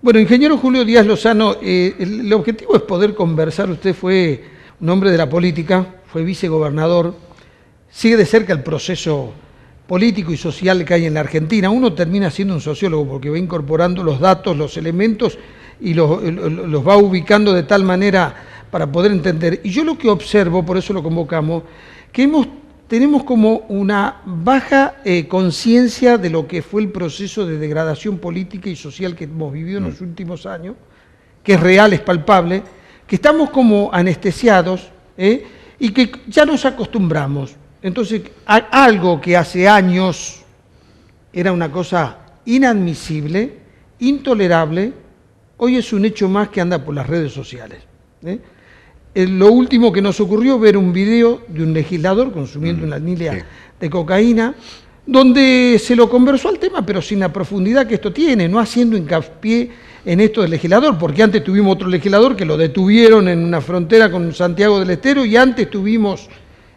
Bueno, ingeniero Julio Díaz Lozano, el objetivo es poder conversar. Usted fue un hombre de la política, fue vicegobernador, sigue de cerca el proceso político y social que hay en la Argentina. Uno termina siendo un sociólogo porque va incorporando los datos, los elementos y los va ubicando de tal manera para poder entender. Y yo lo que observo, por eso lo convocamos, que tenemos como una baja conciencia de lo que fue el proceso de degradación política y social que hemos vivido en los últimos años, que es real, es palpable, que estamos como anestesiados y que ya nos acostumbramos. Entonces, algo que hace años era una cosa inadmisible, intolerable, hoy es un hecho más que anda por las redes sociales. Lo último que nos ocurrió, ver un video de un legislador consumiendo una anilla de cocaína, donde se lo conversó al tema, pero sin la profundidad que esto tiene, no haciendo hincapié en esto del legislador, porque antes tuvimos otro legislador que lo detuvieron en una frontera con Santiago del Estero, y antes tuvimos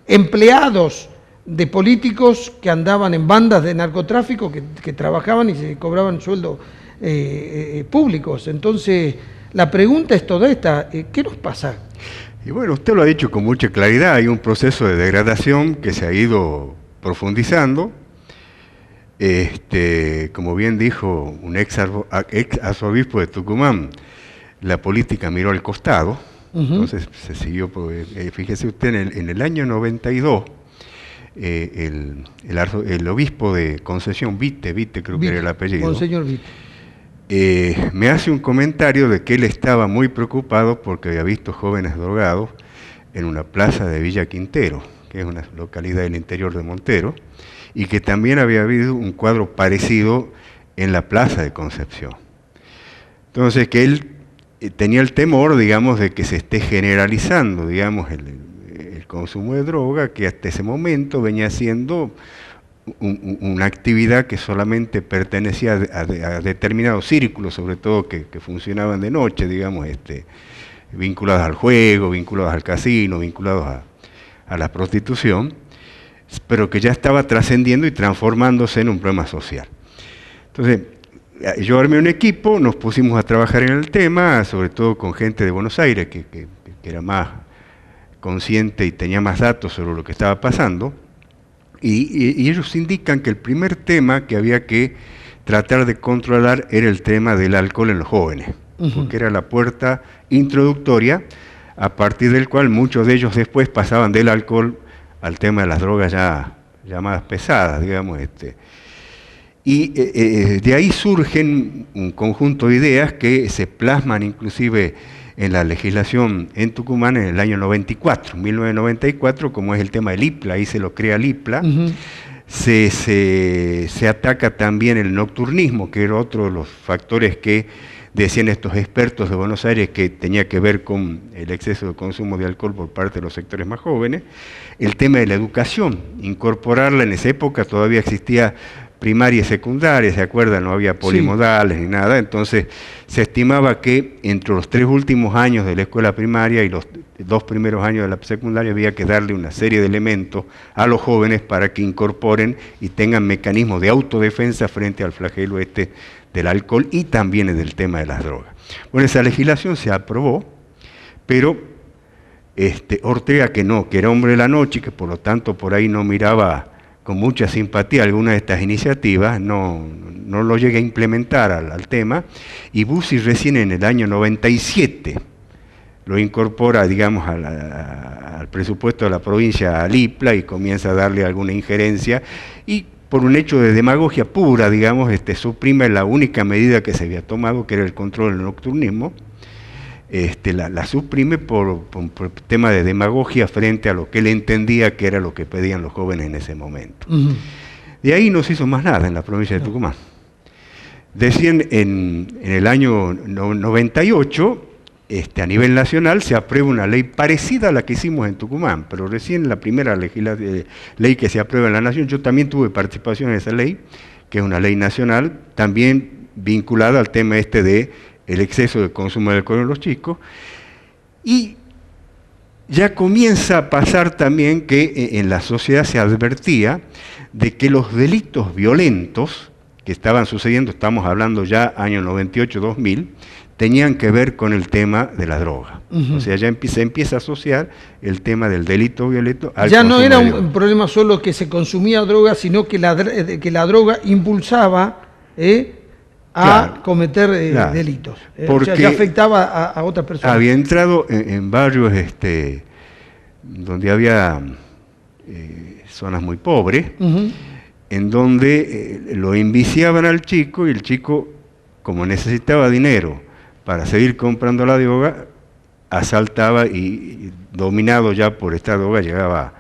empleados de políticos que andaban en bandas de narcotráfico, que trabajaban y se cobraban sueldos públicos. Entonces, la pregunta es toda esta, ¿qué nos pasa? Y bueno, usted lo ha dicho con mucha claridad, hay un proceso de degradación que se ha ido profundizando. Como bien dijo un ex arzobispo de Tucumán, la política miró al costado, entonces se siguió, fíjese usted, en el año 92, el obispo de Concepción, Vite creo que era el apellido, Monseñor Vite. Me hace un comentario de que él estaba muy preocupado porque había visto jóvenes drogados en una plaza de Villa Quintero, que es una localidad del interior de Montero, y que también había habido un cuadro parecido en la plaza de Concepción. Entonces, que él tenía el temor, digamos, de que se esté generalizando, digamos, el consumo de droga, que hasta ese momento venía siendo una actividad que solamente pertenecía a determinados círculos, sobre todo que funcionaban de noche, digamos, vinculados al juego, vinculados al casino, vinculados a la prostitución, pero que ya estaba trascendiendo y transformándose en un problema social. Entonces, yo armé un equipo, nos pusimos a trabajar en el tema, sobre todo con gente de Buenos Aires, que era más consciente y tenía más datos sobre lo que estaba pasando. Y ellos indican que el primer tema que había que tratar de controlar era el tema del alcohol en los jóvenes, porque era la puerta introductoria a partir del cual muchos de ellos después pasaban del alcohol al tema de las drogas ya más pesadas, digamos. Y de ahí surgen un conjunto de ideas que se plasman inclusive en la legislación en Tucumán en el año 1994, como es el tema del IPLA, ahí se lo crea el IPLA. Se ataca también el nocturnismo, que era otro de los factores que decían estos expertos de Buenos Aires que tenía que ver con el exceso de consumo de alcohol por parte de los sectores más jóvenes. El tema de la educación, incorporarla en esa época, todavía existía primaria y secundaria, ¿se acuerdan? No había polimodales ni nada, entonces se estimaba que entre los 3 últimos años de la escuela primaria y los 2 primeros años de la secundaria había que darle una serie de elementos a los jóvenes para que incorporen y tengan mecanismos de autodefensa frente al flagelo del alcohol y también del tema de las drogas. Bueno, esa legislación se aprobó, pero Ortega, que era hombre de la noche y que por lo tanto por ahí no miraba con mucha simpatía alguna de estas iniciativas, no lo llega a implementar al tema, y Bussi recién en el año 97 lo incorpora, digamos, al presupuesto de la provincia, al IPLA, y comienza a darle alguna injerencia, y por un hecho de demagogia pura, digamos, suprime la única medida que se había tomado, que era el control del nocturnismo, la suprime por tema de demagogia frente a lo que él entendía que era lo que pedían los jóvenes en ese momento. De ahí no se hizo más nada en la provincia de Tucumán. Decían en el año 98, a nivel nacional se aprueba una ley parecida a la que hicimos en Tucumán, pero recién la primera ley que se aprueba en la nación, yo también tuve participación en esa ley, que es una ley nacional, también vinculada al tema de el exceso de consumo de alcohol en los chicos, y ya comienza a pasar también que en la sociedad se advertía de que los delitos violentos que estaban sucediendo, estamos hablando ya año 98-2000, tenían que ver con el tema de la droga. O sea, ya se empieza a asociar el tema del delito violento al ya no era de droga. un problema solo que se consumía droga, sino que la droga impulsaba a cometer delitos. Porque o sea, ya afectaba a otras personas. Había entrado en barrios donde había zonas muy pobres, en donde lo enviciaban al chico, y el chico, como necesitaba dinero para seguir comprando la droga, asaltaba y dominado ya por esta droga llegaba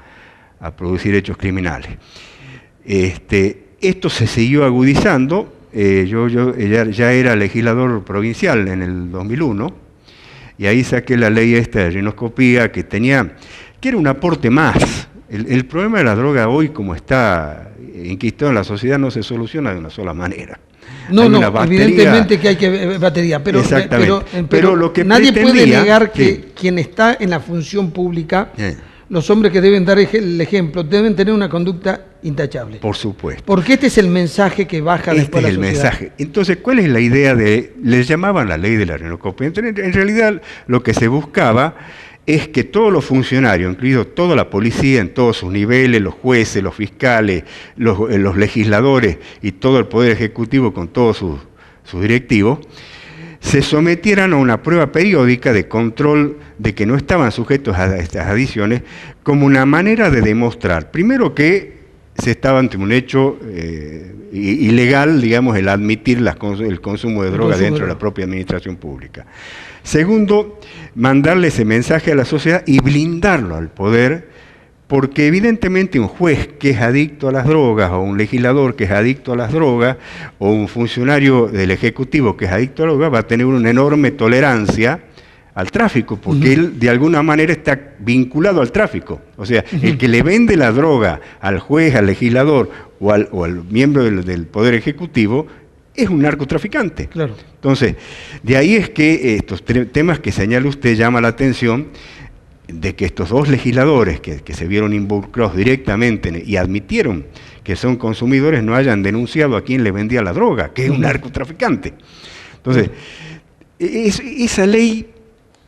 a producir hechos criminales. Esto se siguió agudizando. Yo ya era legislador provincial en el 2001, y ahí saqué la ley esta de rinoscopía que era un aporte más. El problema de la droga hoy, como está enquistado en la sociedad, no se soluciona de una sola manera. No, evidentemente que hay que batería, pero lo que nadie puede negar que quien está en la función pública, los hombres que deben dar el ejemplo, deben tener una conducta intachable. Por supuesto. Porque este es el mensaje que baja después a la sociedad. Mensaje. Entonces, ¿cuál es la idea les llamaban la ley de la rinoscopía? En realidad, lo que se buscaba es que todos los funcionarios, incluido toda la policía en todos sus niveles, los jueces, los fiscales, los legisladores y todo el Poder Ejecutivo con todos sus directivos, se sometieran a una prueba periódica de control de que no estaban sujetos a estas adicciones, como una manera de demostrar, primero, que se estaba ante un hecho ilegal, digamos, el admitir el consumo de droga dentro de la propia administración pública. Segundo, mandarle ese mensaje a la sociedad y blindarlo al poder, porque evidentemente un juez que es adicto a las drogas, o un legislador que es adicto a las drogas, o un funcionario del Ejecutivo que es adicto a las drogas, va a tener una enorme tolerancia al tráfico, porque él de alguna manera está vinculado al tráfico. O sea, el que le vende la droga al juez, al legislador o al miembro del Poder Ejecutivo es un narcotraficante. Claro. Entonces, de ahí es que estos temas que señala usted llama la atención, de que estos dos legisladores que se vieron involucrados directamente y admitieron que son consumidores no hayan denunciado a quien le vendía la droga, que es un narcotraficante. Entonces, esa ley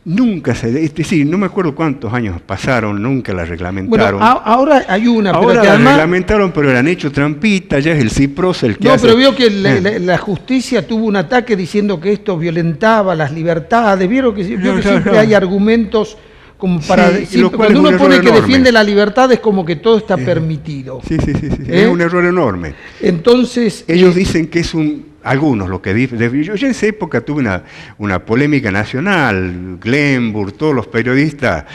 nunca es decir, no me acuerdo cuántos años pasaron, nunca la reglamentaron. Bueno, ahora hay una, ahora pero que la además reglamentaron, pero le han hecho trampita, ya es el CIPROS el que no, hace. pero vio que la justicia tuvo un ataque diciendo que esto violentaba las libertades. Vieron que siempre hay argumentos como para decir, cuando uno pone que defiende la libertad es como que todo está permitido. Sí. Es un error enorme. Entonces, ellos dicen que es algunos lo que dicen. Yo en esa época tuve una polémica nacional, Glenburg, todos los periodistas,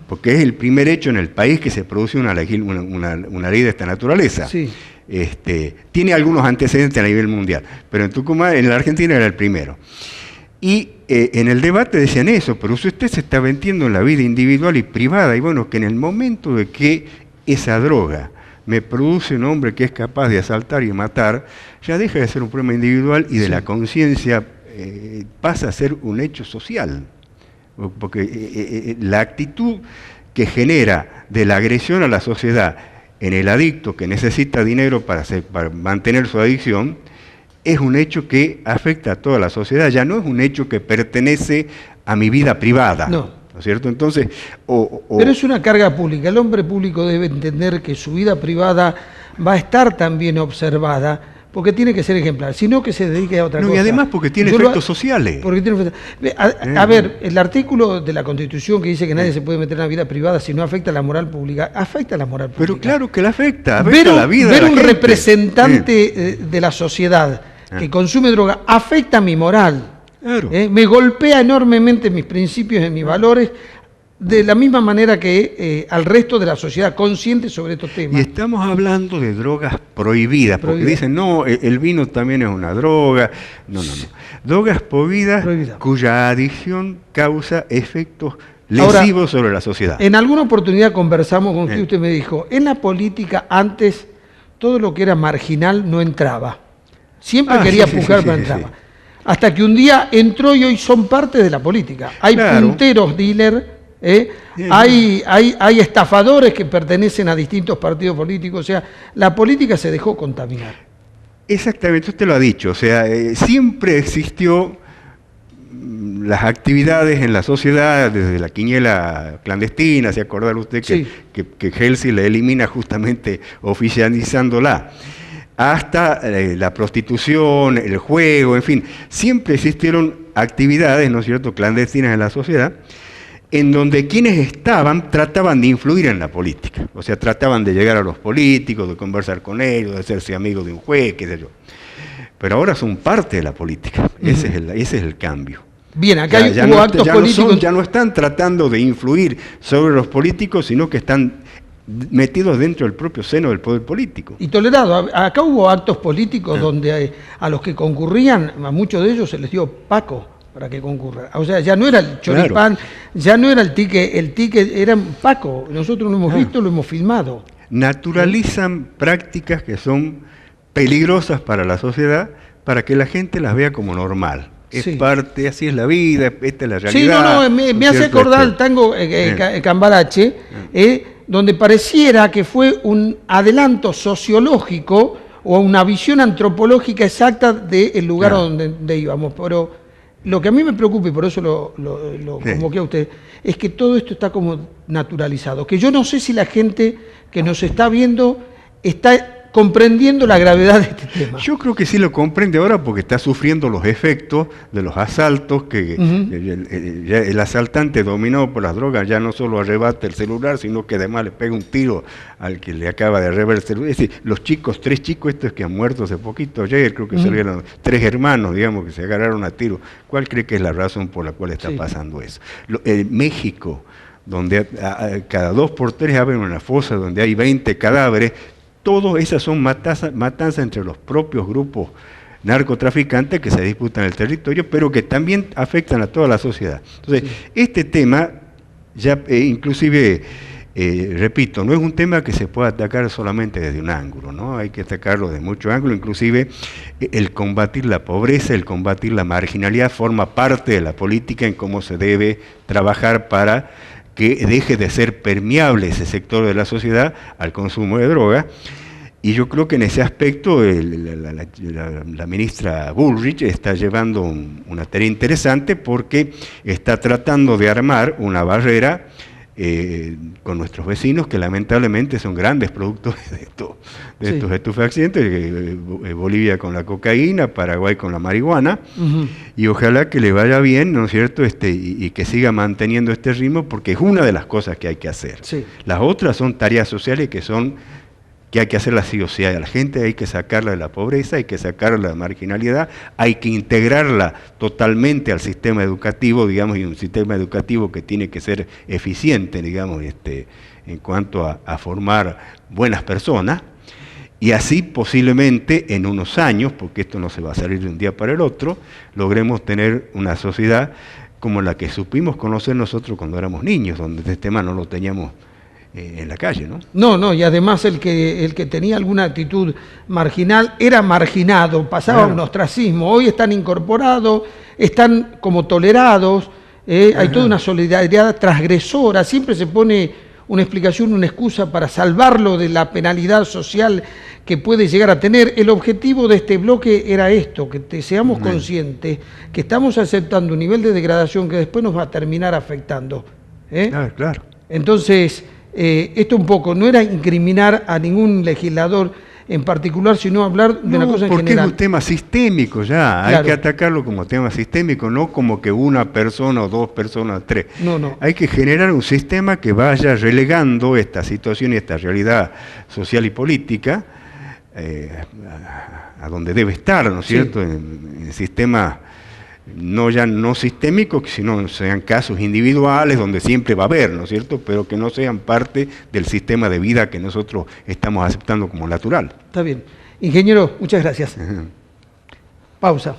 porque es el primer hecho en el país que se produce una ley de esta naturaleza. Sí. Tiene algunos antecedentes a nivel mundial, pero en Tucumán, en la Argentina era el primero. Y en el debate decían eso, pero usted se está metiendo en la vida individual y privada, y bueno, que en el momento de que esa droga me produce un hombre que es capaz de asaltar y matar, ya deja de ser un problema individual y de la conciencia pasa a ser un hecho social. Porque la actitud que genera de la agresión a la sociedad en el adicto que necesita dinero para mantener su adicción, es un hecho que afecta a toda la sociedad, ya no es un hecho que pertenece a mi vida privada. ¿No es cierto? Entonces, pero es una carga pública. El hombre público debe entender que su vida privada va a estar también observada, porque tiene que ser ejemplar, sino que se dedique a otra cosa. Y además porque tiene efectos sociales. A ver, el artículo de la Constitución que dice que nadie se puede meter en la vida privada si no afecta a la moral pública, afecta a la moral pública. Pero claro que la afecta a la vida de la gente. Ver un representante de la sociedad que consume droga afecta a mi moral. Claro. Me golpea enormemente mis principios y mis valores, de la misma manera que al resto de la sociedad consciente sobre estos temas. Y estamos hablando de drogas prohibidas, porque dicen, no, el vino también es una droga. No. Drogas prohibidas cuya adicción causa efectos lesivos sobre la sociedad. En alguna oportunidad conversamos con usted me dijo, en la política antes todo lo que era marginal no entraba. Siempre quería pujar, pero entraba. Hasta que un día entró y hoy son parte de la política. Hay punteros dealers, hay estafadores que pertenecen a distintos partidos políticos. O sea, la política se dejó contaminar. Exactamente, usted lo ha dicho, o sea, siempre existió las actividades en la sociedad, desde la quiniela clandestina, ¿se acuerda usted Sí. que Helsi la elimina justamente oficializándola? Hasta la prostitución, el juego, en fin, siempre existieron actividades, ¿no es cierto?, clandestinas en la sociedad, en donde quienes estaban trataban de influir en la política, o sea, trataban de llegar a los políticos, de conversar con ellos, de hacerse amigos de un juez, qué sé yo. Pero ahora son parte de la política, ese es el cambio. Bien, acá Ya hubo no, actos ya políticos. ya no están tratando de influir sobre los políticos, sino que están metidos dentro del propio seno del poder político. Y tolerado. Acá hubo actos políticos donde a los que concurrían, a muchos de ellos se les dio Paco para que concurran. O sea, ya no era el choripán, ya no era el ticket era Paco. Nosotros lo hemos visto, lo hemos filmado. Naturalizan prácticas que son peligrosas para la sociedad, para que la gente las vea como normal. Es parte, así es la vida, esta es la realidad. Sí, me hace acordar el tango Cambarache, donde pareciera que fue un adelanto sociológico o una visión antropológica exacta del lugar donde íbamos. Pero lo que a mí me preocupa, y por eso lo convoqué a usted, es que todo esto está como naturalizado. Que yo no sé si la gente que nos está viendo está comprendiendo la gravedad de este tema. Yo creo que sí lo comprende ahora porque está sufriendo los efectos de los asaltos, que el asaltante dominado por las drogas ya no solo arrebata el celular, sino que además le pega un tiro al que le acaba de arrebatar el celular. Es decir, los chicos, 3 chicos estos que han muerto hace poquito, ayer creo que salieron 3 hermanos, digamos, que se agarraron a tiro. ¿Cuál cree que es la razón por la cual está pasando eso? México, donde cada 2 por 3 abren una fosa donde hay 20 cadáveres, todas esas son matanzas entre los propios grupos narcotraficantes que se disputan el territorio, pero que también afectan a toda la sociedad. Entonces, este tema, ya inclusive, repito, no es un tema que se pueda atacar solamente desde un ángulo, ¿no? Hay que atacarlo de muchos ángulos, inclusive el combatir la pobreza, el combatir la marginalidad forma parte de la política en cómo se debe trabajar para que deje de ser permeable ese sector de la sociedad al consumo de droga. Y yo creo que en ese aspecto la ministra Bullrich está llevando una tarea interesante porque está tratando de armar una barrera con nuestros vecinos que lamentablemente son grandes productores de estos estupefacientes, Bolivia con la cocaína, Paraguay con la marihuana, y ojalá que le vaya bien, ¿no es cierto?, y que siga manteniendo este ritmo, porque es una de las cosas que hay que hacer. Las otras son tareas sociales que hay que hacerlas sí o sí. A la gente hay que sacarla de la pobreza, hay que sacarla de la marginalidad, hay que integrarla totalmente al sistema educativo, digamos, y un sistema educativo que tiene que ser eficiente, digamos, en cuanto a formar buenas personas, y así posiblemente en unos años, porque esto no se va a salir de un día para el otro, logremos tener una sociedad como la que supimos conocer nosotros cuando éramos niños, donde este tema no lo teníamos en la calle, ¿no? No, y además el que tenía alguna actitud marginal era marginado, pasaba un ostracismo. Hoy están incorporados, están como tolerados, hay toda una solidaridad transgresora, siempre se pone una explicación, una excusa para salvarlo de la penalidad social que puede llegar a tener. El objetivo de este bloque era esto, que seamos conscientes que estamos aceptando un nivel de degradación que después nos va a terminar afectando. Claro. Entonces, esto un poco no era incriminar a ningún legislador en particular, sino hablar de una cosa en general. Porque es un tema sistémico ya, hay que atacarlo como tema sistémico, no como que una persona o 2 personas, 3. No. Hay que generar un sistema que vaya relegando esta situación y esta realidad social y política a donde debe estar, ¿no es cierto?, en sistemas no sistémicos, sino sean casos individuales donde siempre va a haber, ¿no es cierto?, pero que no sean parte del sistema de vida que nosotros estamos aceptando como natural. Está bien. Ingeniero, muchas gracias. Pausa.